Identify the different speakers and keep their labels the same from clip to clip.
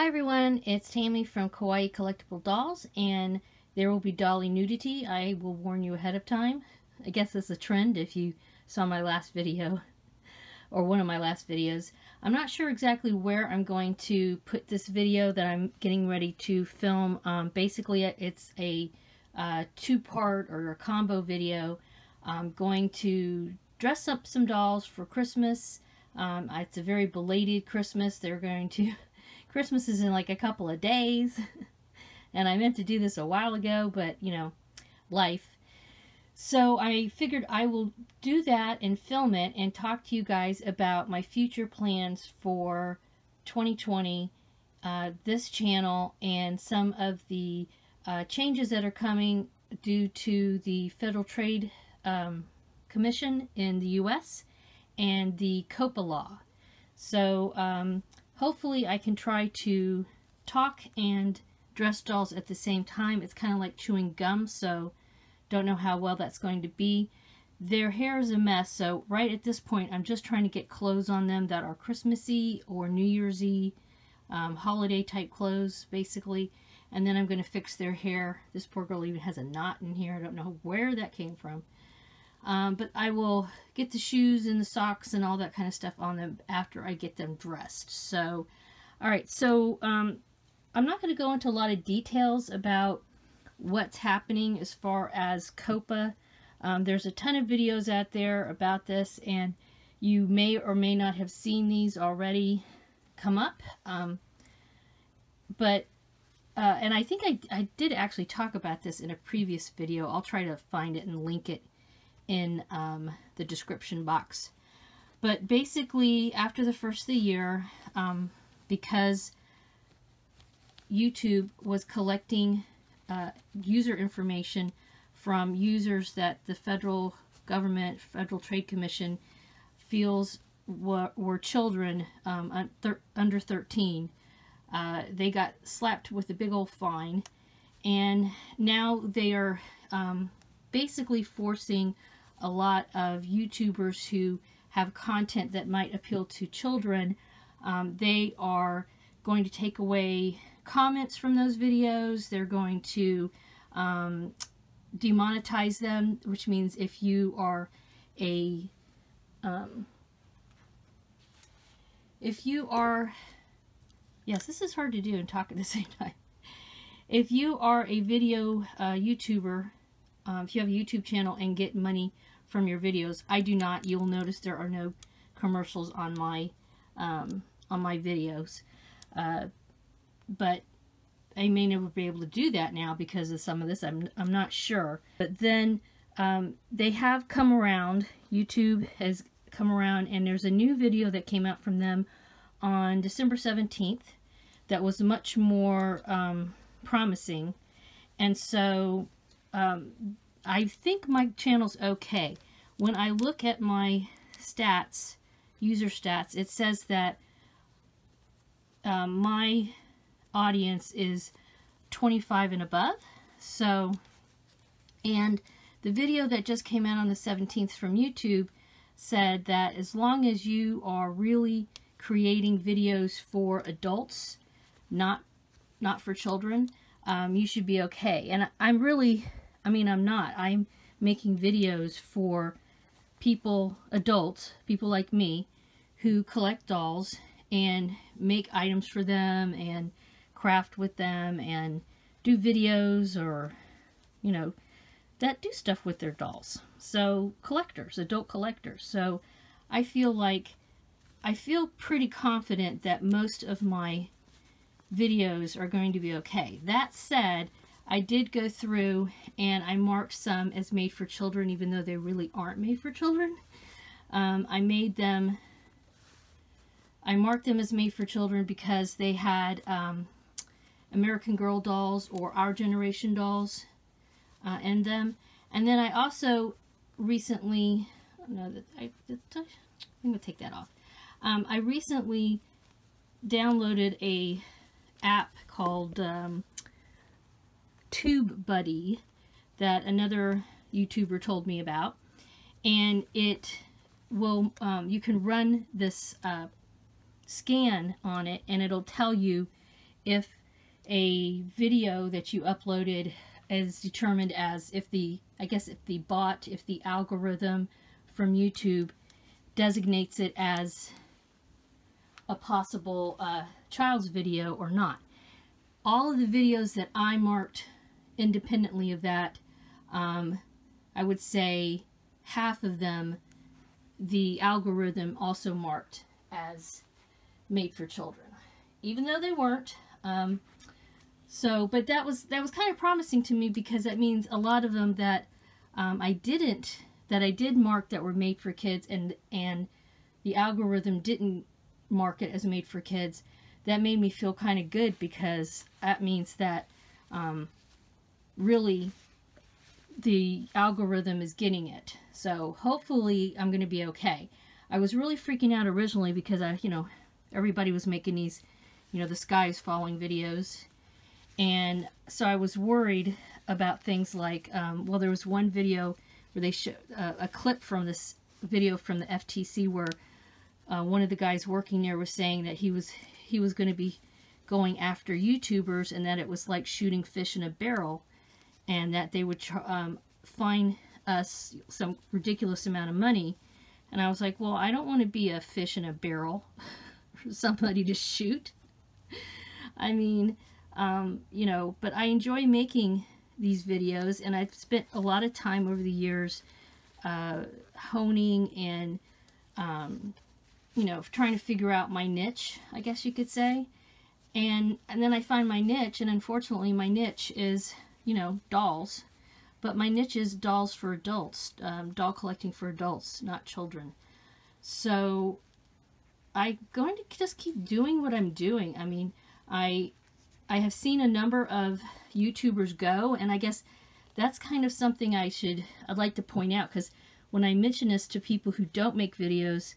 Speaker 1: Hi everyone, it's Tammy from Kawaii Collectible Dolls, and there will be dolly nudity. I will warn you ahead of time. I guess it's a trend if you saw my last video, or one of my last videos. I'm not sure exactly where I'm going to put this video that I'm getting ready to film. Basically, it's a two-part or a combo video. I'm going to dress up some dolls for Christmas. It's a very belated Christmas. Christmas is in like a couple of days, and I meant to do this a while ago, but you know, life. So I figured I will do that and film it and talk to you guys about my future plans for 2020, this channel, and some of the changes that are coming due to the Federal Trade Commission in the US and the COPPA law. So hopefully I can try to talk and dress dolls at the same time. It's kind of like chewing gum, so don't know how well that's going to be. Their hair is a mess, so right at this point I'm just trying to get clothes on them that are Christmassy or New Year's-y, holiday type clothes basically, and then I'm going to fix their hair. This poor girl even has a knot in here. I don't know where that came from. But I will get the shoes and the socks and all that kind of stuff on them after I get them dressed. So, alright, so I'm not going to go into a lot of details about what's happening as far as COPPA. There's a ton of videos out there about this, and you may or may not have seen these already come up. And I think I did actually talk about this in a previous video. I'll try to find it and link it in the description box. But basically, after the first of the year, because YouTube was collecting user information from users that the federal government, Federal Trade Commission, feels were children under 13, they got slapped with a big old fine, and now they are basically forcing a lot of YouTubers who have content that might appeal to children. They are going to take away comments from those videos. They're going to demonetize them, which means if you are a yes, this is hard to do and talk at the same time. If you are a video YouTuber, if you have a YouTube channel and get money from your videos, I do not. You'll notice there are no commercials on my videos, but I may never be able to do that now because of some of this. I'm not sure. But then they have come around. YouTube has come around, and there's a new video that came out from them on December 17th that was much more promising, and so I think my channel's okay. When I look at my stats, user stats, it says that my audience is 25 and above. So, and the video that just came out on the 17th from YouTube said that as long as you are really creating videos for adults, not for children, you should be okay. And I'm not. I'm making videos for people, adults, people like me, who collect dolls and make items for them and craft with them and do videos, or, you know, that do stuff with their dolls. So collectors, adult collectors. So I feel pretty confident that most of my videos are going to be okay. That said, I did go through and I marked some as made for children, even though they really aren't made for children. I marked them as made for children because they had American Girl dolls or Our Generation dolls in them. And then I also recently, I'm going to take that off. I recently downloaded a app called TubeBuddy that another YouTuber told me about, and it will you can run this scan on it, and it'll tell you if a video that you uploaded is determined as, if the algorithm from YouTube designates it as a possible child's video or not. All of the videos that I marked independently of that, I would say half of them, the algorithm also marked as made for children, even though they weren't. But that was kind of promising to me, because that means a lot of them that I did mark that were made for kids, and the algorithm didn't mark it as made for kids. That made me feel kind of good, because that means that really the algorithm is getting it. So hopefully I'm going to be okay. I was really freaking out originally because everybody was making these, the sky is falling videos. And so I was worried about things like, well, there was one video where they showed a clip from this video from the FTC where one of the guys working there was saying that he was going to be going after YouTubers, and that it was like shooting fish in a barrel, and that they would fine us some ridiculous amount of money. And I was like, well, I don't want to be a fish in a barrel for somebody to shoot. I mean, but I enjoy making these videos, and I've spent a lot of time over the years honing and, trying to figure out my niche, I guess you could say. And then I find my niche, and unfortunately my niche is, dolls. But my niche is dolls for adults, doll collecting for adults, not children. So I'm going to just keep doing what I'm doing. I mean, I have seen a number of YouTubers go, and I guess that's kind of something I'd like to point out, because when I mention this to people who don't make videos,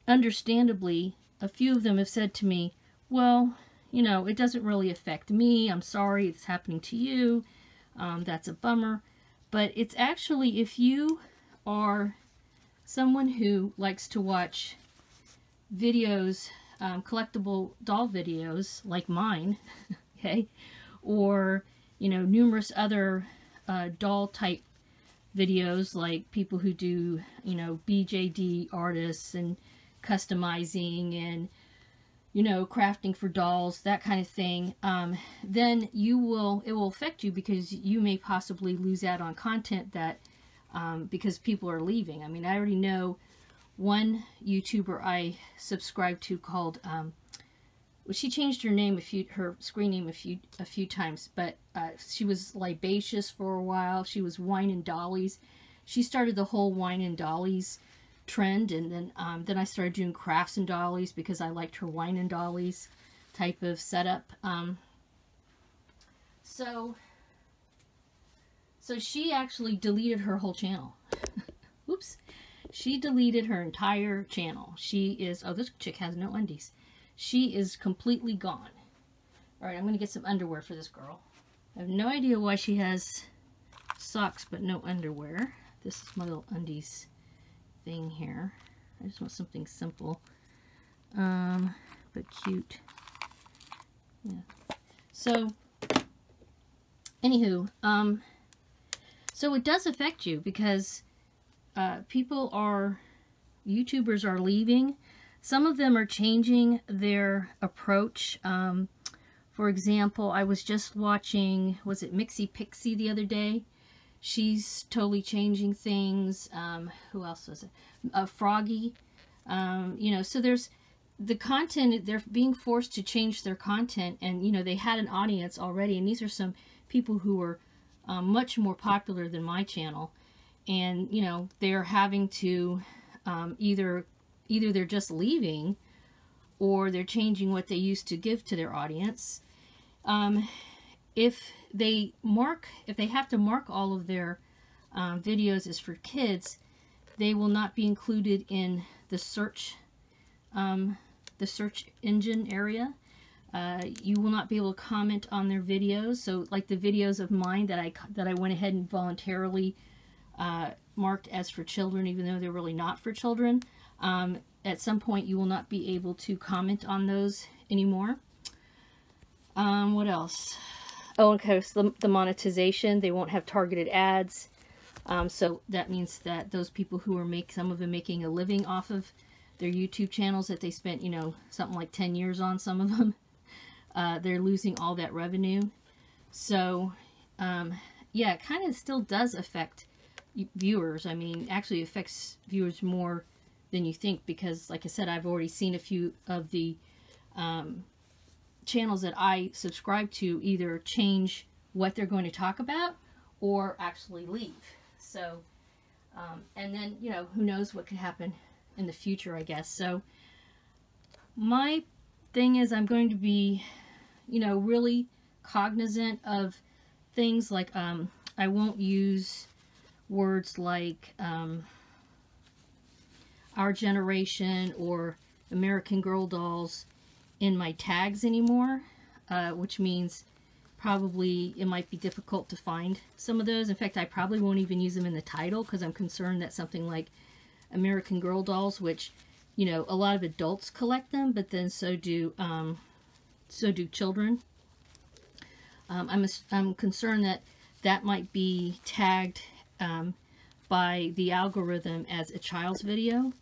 Speaker 1: understandably, a few of them have said to me, well, it doesn't really affect me. I'm sorry it's happening to you. That's a bummer. But it's actually, if you are someone who likes to watch videos, collectible doll videos like mine, okay, or, numerous other doll type videos like people who do, BJD artists and customizing and, crafting for dolls, that kind of thing, then it will affect you, because you may possibly lose out on content that, because people are leaving. I mean, I already know one YouTuber I subscribe to called, well, she changed her name her screen name a few times, but she was Libacious for a while. She was Wine and Dollies. She started the whole Wine and Dollies trend, and then I started doing crafts and dollies because I liked her Wine and Dollies type of setup. So she actually deleted her whole channel. Oops. She deleted her entire channel. She is, oh, this chick has no undies. She is completely gone. Alright, I'm going to get some underwear for this girl. I have no idea why she has socks but no underwear. This is my little undies thing here. I just want something simple, but cute. Yeah. So, anywho, so it does affect you, because YouTubers are leaving. Some of them are changing their approach. For example, I was just watching, was it Mixie Pixie the other day? She's totally changing things. Who else was it? Froggy. So there's the content, they're being forced to change their content, and, they had an audience already, and these are some people who are much more popular than my channel. And, they're having to either they're just leaving, or they're changing what they used to give to their audience. If they have to mark all of their videos as for kids, they will not be included in the search engine area. You will not be able to comment on their videos. So, like the videos of mine that I went ahead and voluntarily marked as for children, even though they're really not for children. At some point, you will not be able to comment on those anymore. What else? Oh, okay, so the monetization, they won't have targeted ads. So that means that those people who are some of them making a living off of their YouTube channels that they spent, you know, something like 10 years on, some of them, they're losing all that revenue. So, yeah, it kind of still does affect viewers. I mean, actually affects viewers more than you think, because, like I said, I've already seen a few of the channels that I subscribe to either change what they're going to talk about or actually leave. So, and then, you know, who knows what could happen in the future, I guess. So, my thing is I'm going to be, you know, really cognizant of things like, I won't use words like our generation or American Girl dolls in my tags anymore, which means probably it might be difficult to find some of those. In fact, I probably won't even use them in the title because I'm concerned that something like American Girl dolls, which, you know, a lot of adults collect them, but then so do children. I'm concerned that that might be tagged by the algorithm as a child's video,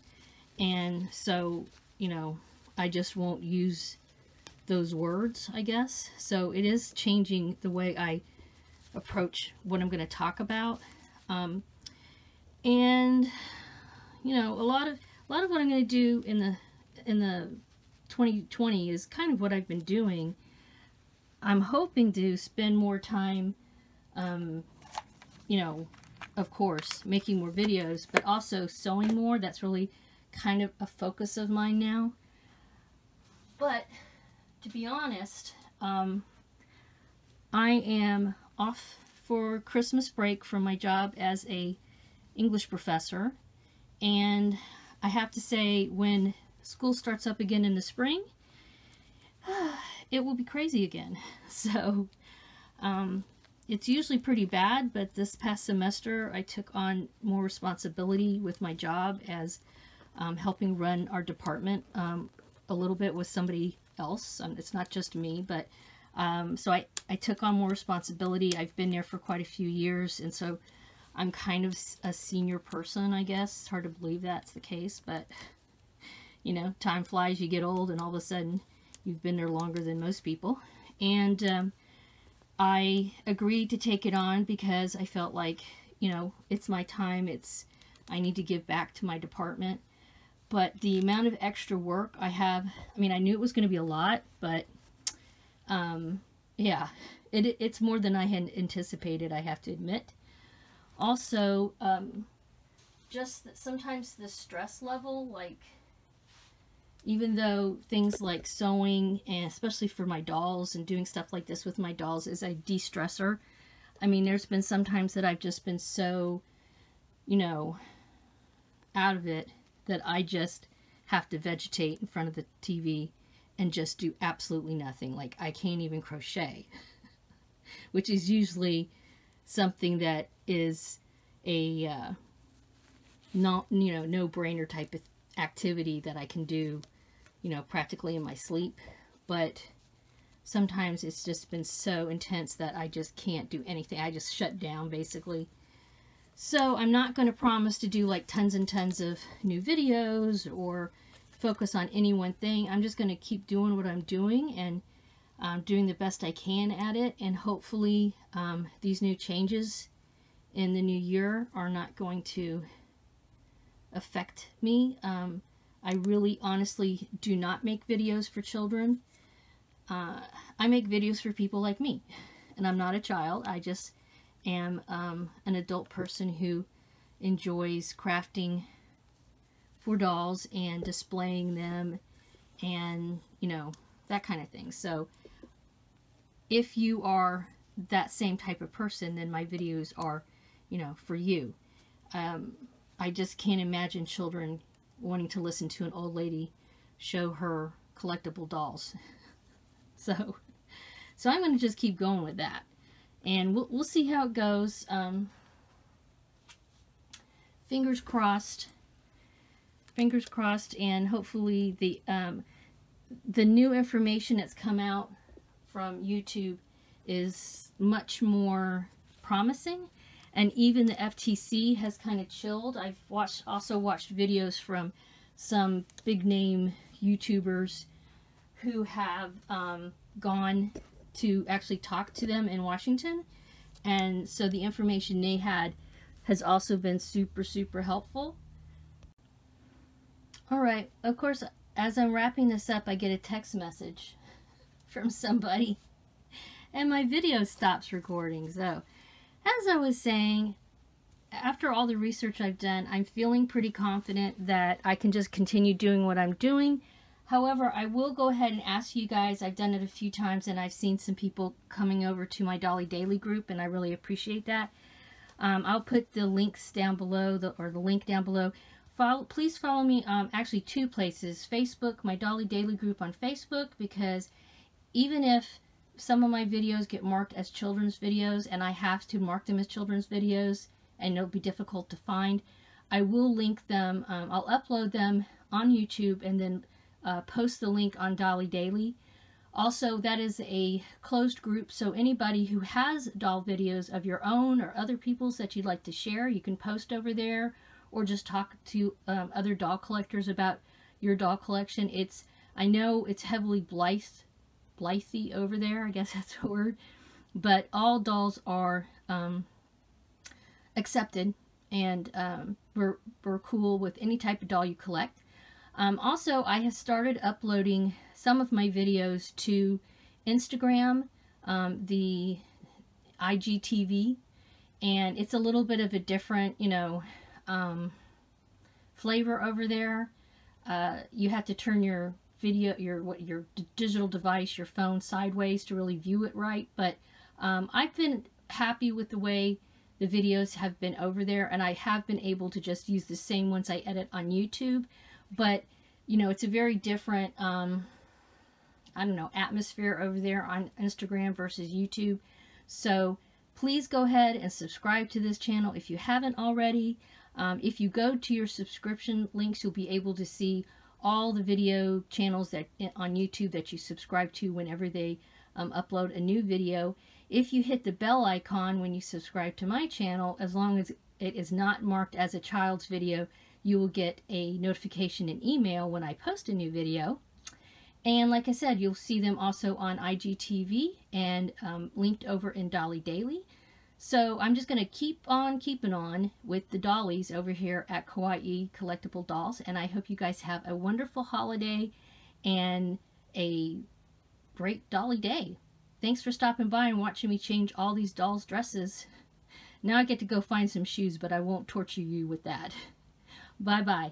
Speaker 1: and so, you know, I just won't use those words, I guess. So it is changing the way I approach what I'm going to talk about. And, you know, a lot of what I'm going to do in the 2020 is kind of what I've been doing. I'm hoping to spend more time, you know, of course, making more videos, but also sewing more. That's really kind of a focus of mine now. But to be honest, I am off for Christmas break from my job as a English professor, and I have to say, when school starts up again in the spring, it will be crazy again. So it's usually pretty bad, but this past semester I took on more responsibility with my job as helping run our department a little bit with somebody else. It's not just me, but so I took on more responsibility. I've been there for quite a few years, and so I'm kind of a senior person, I guess. It's hard to believe that's the case, but, you know, time flies, you get old, and all of a sudden you've been there longer than most people. And I agreed to take it on because I felt like, you know, it's my time. I need to give back to my department. But the amount of extra work I have, I mean, I knew it was going to be a lot, but yeah, it's more than I had anticipated, I have to admit. Also, just sometimes the stress level, like, even though things like sewing, and especially for my dolls and doing stuff like this with my dolls, is a de-stressor. I mean, there's been some times that I've just been so, you know, out of it that I just have to vegetate in front of the TV and just do absolutely nothing. Like, I can't even crochet, which is usually something that is a no-brainer type of activity that I can do, you know, practically in my sleep. But sometimes it's just been so intense that I just can't do anything. I just shut down, basically. So I'm not going to promise to do like tons and tons of new videos or focus on any one thing. I'm just going to keep doing what I'm doing and doing the best I can at it. And hopefully these new changes in the new year are not going to affect me. I really honestly do not make videos for children. I make videos for people like me, and I'm not a child. I just am an adult person who enjoys crafting for dolls and displaying them and, you know, that kind of thing. So if you are that same type of person, then my videos are, you know, for you. I just can't imagine children wanting to listen to an old lady show her collectible dolls. So I'm going to just keep going with that. And we'll see how it goes. Fingers crossed. Fingers crossed, and hopefully the new information that's come out from YouTube is much more promising, and even the FTC has kind of chilled. I've also watched videos from some big name YouTubers who have gone to actually talk to them in Washington, and so the information they had has also been super helpful. Alright, of course, as I'm wrapping this up, I get a text message from somebody and my video stops recording. So as I was saying, after all the research I've done, I'm feeling pretty confident that I can just continue doing what I'm doing. However, I will go ahead and ask you guys, I've done it a few times and I've seen some people coming over to my Dolly Daily group, and I really appreciate that. I'll put the links down below, the link down below. Please follow me, actually 2 places. Facebook, my Dolly Daily group on Facebook, because even if some of my videos get marked as children's videos, and I have to mark them as children's videos, and it'll be difficult to find, I will link them. I'll upload them on YouTube and then post the link on Dolly Daily. Also, that is a closed group, so anybody who has doll videos of your own or other people's that you'd like to share, you can post over there, or just talk to other doll collectors about your doll collection. I know it's heavily blithy over there, I guess that's the word, but all dolls are accepted, and we're cool with any type of doll you collect. Also, I have started uploading some of my videos to Instagram, the IGTV, and it's a little bit of a different, flavor over there. You have to turn your video, your digital device, your phone sideways to really view it right, but I've been happy with the way the videos have been over there, and I have been able to just use the same ones I edit on YouTube. But it's a very different I don't know, atmosphere over there on Instagram versus YouTube. So please go ahead and subscribe to this channel if you haven't already. If you go to your subscription links, you'll be able to see all the video channels that on YouTube that you subscribe to whenever they upload a new video. If you hit the bell icon when you subscribe to my channel, as long as it is not marked as a child's video, you will get a notification and email when I post a new video. And like I said, you'll see them also on IGTV and linked over in Dolly Daily. So I'm just going to keep on keeping on with the dollies over here at Kawaii Collectible Dolls. And I hope you guys have a wonderful holiday and a great dolly day. Thanks for stopping by and watching me change all these dolls' dresses. Now I get to go find some shoes, but I won't torture you with that. Bye-bye.